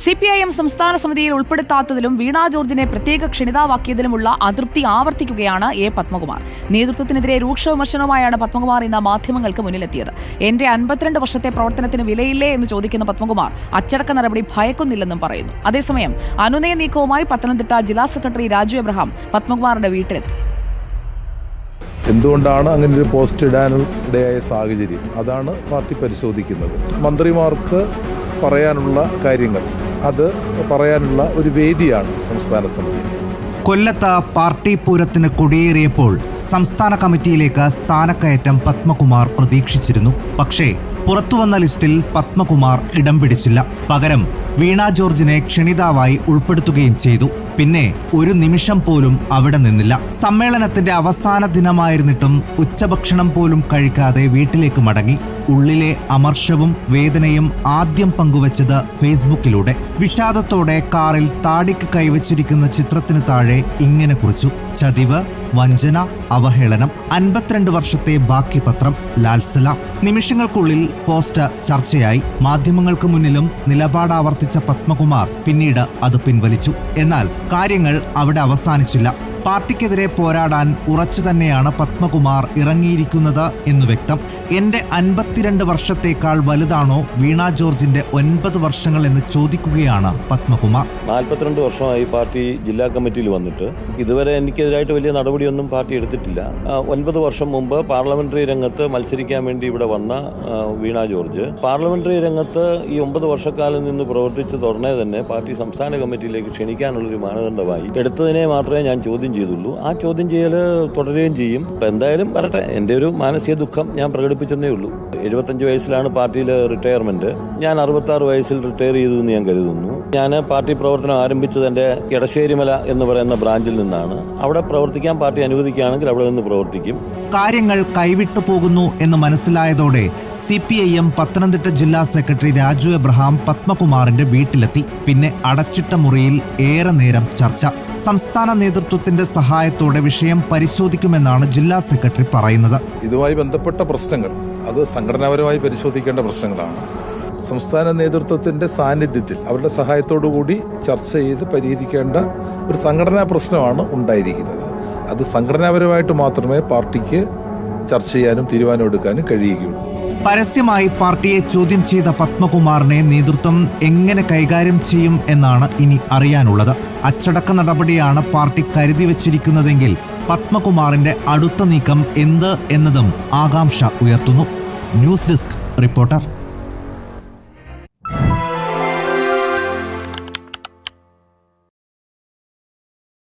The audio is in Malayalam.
CPIM സംസ്ഥാന സമിതിയിൽ ഉൾപ്പെടുത്താത്തതിലും വീണാ ജോർജിനെ പ്രത്യേക ക്ഷണിതാവാക്കിയതിലുമുള്ള അതൃപ്തി ആവർത്തിക്കുകയാണ് എ പത്മകുമാർ. നേതൃത്വത്തിനെതിരെ രൂക്ഷ വിമർശനവുമായാണ് പത്മകുമാർ ഇന്ന് മാധ്യമങ്ങൾക്ക് മുന്നിലെത്തിയത്. എന്റെ 52 വർഷത്തെ പ്രവർത്തനത്തിന് വിലയില്ലേ എന്ന് ചോദിക്കുന്ന പത്മകുമാർ അച്ചടക്ക നടപടി ഭയക്കുന്നില്ലെന്നും പറയുന്നു. അതേസമയം അനുനയ നീക്കവുമായി പത്തനംതിട്ട ജില്ലാ സെക്രട്ടറി രാജു എബ്രഹാം പത്മകുമാറിന്റെ വീട്ടിലെത്തി. എന്തുകൊണ്ടാണ് അങ്ങനെ ഒരു പോസ്റ്റ് ഇടാനിടയായ സാഹചര്യം, അതാണ് പാർട്ടി പരിശോധിക്കുന്നത്. മന്ത്രിമാർക്ക് പറയാനുള്ള കാര്യങ്ങൾ അത് പറയാനുള്ള ഒരു വേദിയാണ് സംസ്ഥാന സമിതി. കൊല്ലത്ത് പാർട്ടി പൂരത്തിന് കൊടിയേറിയപ്പോൾ സംസ്ഥാന കമ്മിറ്റിയിലേക്ക് സ്ഥാനക്കയറ്റം പത്മകുമാർ പ്രതീക്ഷിച്ചിരുന്നു. പക്ഷേ പുറത്തുവന്ന ലിസ്റ്റിൽ പത്മകുമാർ ഇടം പിടിച്ചില്ല. പകരം വീണാ ജോർജിനെ ക്ഷണിതാവായി ഉൾപ്പെടുത്തുകയും ചെയ്തു. പിന്നെ ഒരു നിമിഷം പോലും അവിടെ നിന്നില്ല. സമ്മേളനത്തിന്റെ അവസാന ദിനമായിരുന്നിട്ടും ഉച്ചഭക്ഷണം പോലും കഴിക്കാതെ വീട്ടിലേക്ക് മടങ്ങി. ഉള്ളിലെ അമർഷവും വേദനയും ആദ്യം പങ്കുവച്ചത് ഫേസ്ബുക്കിലൂടെ. വിഷാദത്തോടെ കാറിൽ താടിക്ക് കൈവച്ചിരിക്കുന്ന ചിത്രത്തിന് താഴെ ഇങ്ങനെ കുറിച്ചു: ചതിവ്, വഞ്ചന, അവഹേളനം, 52 വർഷത്തെ ബാക്കി പത്രം, ലാൽസലാം. നിമിഷങ്ങൾക്കുള്ളിൽ പോസ്റ്റ് ചർച്ചയായി. മാധ്യമങ്ങൾക്ക് മുന്നിലും നിലപാടാവർത്തിച്ച പത്മകുമാർ പിന്നീട് അത് പിൻവലിച്ചു. എന്നാൽ കാര്യങ്ങൾ അവിടെ അവസാനിച്ചില്ല. പാർട്ടിക്കെതിരെ പോരാടാൻ ഉറച്ചു തന്നെയാണ് പത്മകുമാർ ഇറങ്ങിയിരിക്കുന്നത് എന്ന് വ്യക്തം. എന്റെ 52 വർഷത്തേക്കാൾ വലുതാണോ വീണാ ജോർജിന്റെ 9 വർഷങ്ങൾ എന്ന് ചോദിക്കുകയാണ് പത്മകുമാർ. 42 വർഷമായി പാർട്ടി ജില്ലാ കമ്മിറ്റിയിൽ വന്നിട്ട് ഇതുവരെ എനിക്കെതിരായിട്ട് വലിയ നടപടിയൊന്നും പാർട്ടി എടുത്തിട്ടില്ല. 9 വർഷം മുമ്പ് പാർലമെന്ററി രംഗത്ത് മത്സരിക്കാൻ വേണ്ടി ഇവിടെ വന്ന വീണാ ജോർജ് പാർലമെന്ററി രംഗത്ത് ഈ 9 വർഷക്കാലം നിന്ന് പ്രവർത്തിച്ച് തുടർന്നേ തന്നെ പാർട്ടി സംസ്ഥാന കമ്മിറ്റിയിലേക്ക് ക്ഷണിക്കാനുള്ളൊരു മാനദണ്ഡമായി എടുത്തതിനെ മാത്രമേ ഞാൻ ചോദ്യം ചെയ്തുള്ളൂ. ആ ചോദ്യം ചെയ്യൽ തുടരുകയും ചെയ്യും. എന്തായാലും വരട്ടെ. എന്റെ ഒരു മാനസിക ദുഃഖം ഞാൻ പ്രകടിപ്പിച്ചെന്നേ ഉള്ളൂ. 75 വയസ്സിലാണ് പാർട്ടിയിലെ റിട്ടയർമെന്റ്. ഞാൻ 66 വയസ്സിൽ റിട്ടയർ ചെയ്തു എന്ന് ഞാൻ കരുതുന്നു. ഞാൻ പാർട്ടി പ്രവർത്തനം ആരംഭിച്ചത് എന്റെ എടശ്ശേരിമല എന്ന് പറയുന്ന ബ്രാഞ്ചിൽ നിന്നാണ്. അവിടെ പ്രവർത്തിക്കാൻ പാർട്ടി അനുവദിക്കുകയാണെങ്കിൽ അവിടെ നിന്ന് പ്രവർത്തിക്കും. കാര്യങ്ങൾ കൈവിട്ടു പോകുന്നു എന്ന് മനസ്സിലായതോടെ CPIM പത്തനംതിട്ട ജില്ലാ സെക്രട്ടറി രാജു എബ്രഹാം പത്മകുമാറിന്റെ വീട്ടിലെത്തി. പിന്നെ അടച്ചിട്ട മുറിയിൽ ഏറെ നേരം ചർച്ച. സംസ്ഥാന നേതൃത്വത്തിന്റെ സഹായത്തോടെ വിഷയം പരിശോധിക്കുമെന്നാണ് ജില്ലാ സെക്രട്ടറി പറയുന്നത്. ഇതുമായി ബന്ധപ്പെട്ട പ്രശ്നങ്ങൾ അത് സംഘടനാപരമായി പരിശോധിക്കേണ്ട പ്രശ്നങ്ങളാണ്. സംസ്ഥാന നേതൃത്വത്തിന്റെ സാന്നിധ്യത്തിൽ അവരുടെ സഹായത്തോടുകൂടി ചർച്ച ചെയ്ത് പരിഹരിക്കേണ്ട ഒരു സംഘടനാ പ്രശ്നമാണ് ഉണ്ടായിരിക്കുന്നത്. അത് സംഘടനാപരമായിട്ട് മാത്രമേ പാർട്ടിക്ക് ചർച്ച ചെയ്യാനും തീരുമാനമെടുക്കാനും കഴിയുകയുള്ളൂ. പരസ്യമായി പാർട്ടിയെ ചോദ്യം ചെയ്ത പത്മകുമാറിനെ നേതൃത്വം എങ്ങനെ കൈകാര്യം ചെയ്യും എന്നാണ് ഇനി അറിയാനുള്ളത്. അച്ചടക്ക നടപടിയാണ് പാർട്ടി കരുതി വച്ചിരിക്കുന്നതെങ്കിൽ പത്മകുമാറിന്റെ അടുത്ത നീക്കം എന്ത് എന്നതും ആകാംക്ഷ ഉയർത്തുന്നു. News desk reporter.